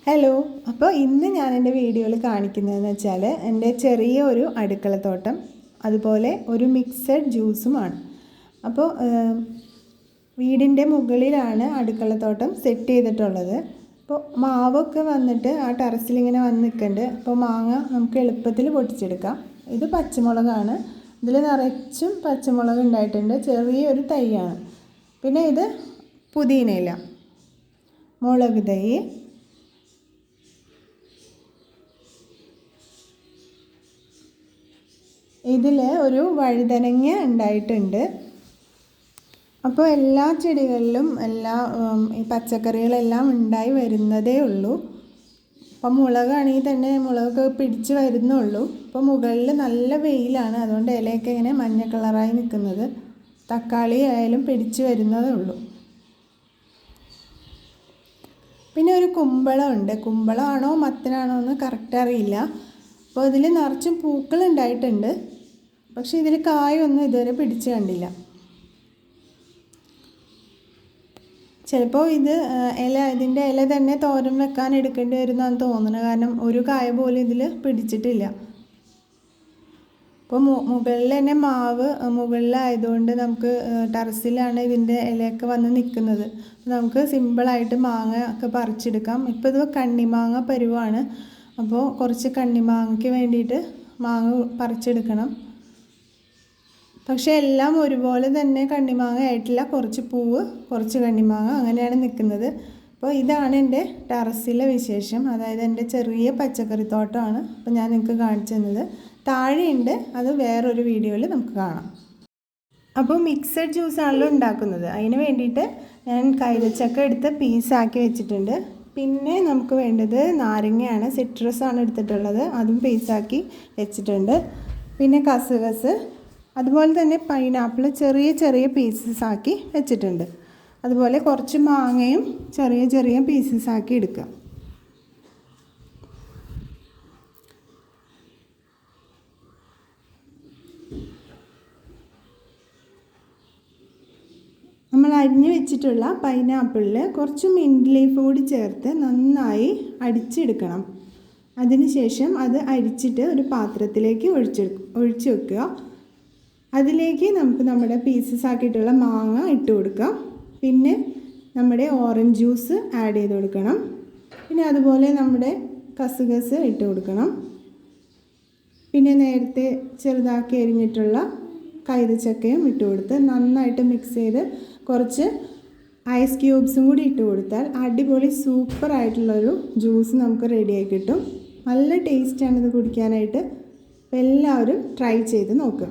Hello. അപ്പോൾ ഇന്ന് ഞാൻ എൻ്റെ വീഡിയോയിൽ കാണിക്കുന്നതെന്ന് വെച്ചാൽ എൻ്റെ ചെറിയ ഒരു അടുക്കളത്തോട്ടം, അതുപോലെ ഒരു മിക്സഡ് ജ്യൂസുമാണ്. അപ്പോൾ വീടിൻ്റെ മുകളിലാണ് അടുക്കളത്തോട്ടം സെറ്റ് ചെയ്തിട്ടുള്ളത്. അപ്പോൾ മാവൊക്കെ വന്നിട്ട് ആ ടെറസിലിങ്ങനെ വന്ന് നിൽക്കുന്നുണ്ട്. അപ്പോൾ മാങ്ങ നമുക്ക് എളുപ്പത്തിൽ പൊട്ടിച്ചെടുക്കാം. ഇത് പച്ചമുളകാണ്. ഇതിൽ നിറച്ചും പച്ചമുളക് ഉണ്ടായിട്ടുണ്ട്. ചെറിയൊരു തൈയാണ്. പിന്നെ ഇത് പുതിനയില, മുളക് തൈ, ഇതിൽ ഒരു വഴുതനങ്ങ ഉണ്ടായിട്ടുണ്ട്. അപ്പോൾ എല്ലാ ചെടികളിലും ഈ പച്ചക്കറികളെല്ലാം ഉണ്ടായി വരുന്നതേ ഉള്ളൂ. അപ്പം മുളകാണെങ്കിൽ തന്നെ മുളകൊക്കെ പിടിച്ച് വരുന്നുള്ളൂ. അപ്പോൾ മുകളിൽ നല്ല വെയിലാണ്, അതുകൊണ്ട് ഇലയൊക്കെ ഇങ്ങനെ മഞ്ഞ കളറായി നിൽക്കുന്നത്. തക്കാളി ആയാലും പിടിച്ച് വരുന്നതേ ഉള്ളൂ. പിന്നെ ഒരു കുമ്പളമുണ്ട്. കുമ്പളമാണോ മത്തനാണോ എന്ന് കറക്റ്റ് അറിയില്ല. അപ്പോൾ ഇതിൽ നിറച്ചും പൂക്കൾ ഉണ്ടായിട്ടുണ്ട്, പക്ഷേ ഇതിൽ കായൊന്നും ഇതുവരെ പിടിച്ച് കണ്ടില്ല. ചിലപ്പോൾ ഇതിൻ്റെ ഇല തന്നെ തോരൻ വെക്കാൻ എടുക്കേണ്ടി വരുന്നതാണ് തോന്നുന്നത്. കാരണം ഒരു കായ പോലും ഇതിൽ പിടിച്ചിട്ടില്ല. അപ്പോൾ മുകളിൽ തന്നെ മാവ് മുകളിലായതുകൊണ്ട് നമുക്ക് ടെറസിലാണ് ഇതിൻ്റെ ഇലയൊക്കെ വന്ന് നിൽക്കുന്നത്. നമുക്ക് സിമ്പിളായിട്ട് മാങ്ങ ഒക്കെ പറിച്ചെടുക്കാം. ഇപ്പോൾ ഇത് കണ്ണിമാങ്ങ പരുവാണ്. അപ്പോൾ കുറച്ച് കണ്ണിമാങ്ങയ്ക്ക് വേണ്ടിയിട്ട് മാങ്ങ പറിച്ചെടുക്കണം. പക്ഷേ എല്ലാം ഒരുപോലെ തന്നെ കണ്ണിമാങ്ങ ആയിട്ടില്ല. കുറച്ച് പൂവ്, കുറച്ച് കണ്ണിമാങ്ങ, അങ്ങനെയാണ് നിൽക്കുന്നത്. അപ്പോൾ ഇതാണ് എൻ്റെ ടെറസിലെ വിശേഷം. അതായത് എൻ്റെ ചെറിയ പച്ചക്കറിത്തോട്ടമാണ് അപ്പോൾ ഞാൻ നിങ്ങൾക്ക് കാണിച്ചു തന്നത്. താഴെയുണ്ട്, അത് വേറൊരു വീഡിയോയിൽ നമുക്ക് കാണാം. അപ്പോൾ മിക്സഡ് ജ്യൂസാണല്ലോ ഉണ്ടാക്കുന്നത്. അതിന് വേണ്ടിയിട്ട് ഞാൻ കൈതച്ചക്ക എടുത്ത് പീസാക്കി വെച്ചിട്ടുണ്ട്. പിന്നെ നമുക്ക് വേണ്ടത് നാരങ്ങയാണ്, സിട്രസാണ് എടുത്തിട്ടുള്ളത്, അതും പീസാക്കി വെച്ചിട്ടുണ്ട്. പിന്നെ കസുകസ്, അതുപോലെ തന്നെ പൈനാപ്പിൾ ചെറിയ ചെറിയ പീസസ് ആക്കി വെച്ചിട്ടുണ്ട്. അതുപോലെ കുറച്ച് മാങ്ങയും ചെറിയ ചെറിയ പീസസ് ആക്കി എടുക്കുക. നമ്മൾ അരിഞ്ഞു വെച്ചിട്ടുള്ള പൈനാപ്പിളിൽ കുറച്ച് മിൻറ്റ് ലീഫ് കൂടി ചേർത്ത് നന്നായി അടിച്ചെടുക്കണം. അതിനുശേഷം അത് അരിച്ചിട്ട് ഒരു പാത്രത്തിലേക്ക് ഒഴിച്ച് വെക്കുക. അതിലേക്ക് നമുക്ക് നമ്മുടെ പീസസ് ആക്കിയിട്ടുള്ള മാങ്ങ ഇട്ട് കൊടുക്കാം. പിന്നെ നമ്മുടെ ഓറഞ്ച് ജ്യൂസ് ആഡ് ചെയ്ത് കൊടുക്കണം. പിന്നെ അതുപോലെ നമ്മുടെ കസുകസ് ഇട്ട് കൊടുക്കണം. പിന്നെ നേരത്തെ ചെറുതാക്കി അരിഞ്ഞിട്ടുള്ള കൈതച്ചക്കയും ഇട്ട് കൊടുത്ത് നന്നായിട്ട് മിക്സ് ചെയ്ത് കുറച്ച് ഐസ് ക്യൂബ്സും കൂടി ഇട്ട് കൊടുത്താൽ അടിപൊളി സൂപ്പറായിട്ടുള്ളൊരു ജ്യൂസ് നമുക്ക് റെഡിയായി കിട്ടും. നല്ല ടേസ്റ്റാണ് ഇത് കുടിക്കാനായിട്ട്. എല്ലാവരും ട്രൈ ചെയ്ത് നോക്കുക.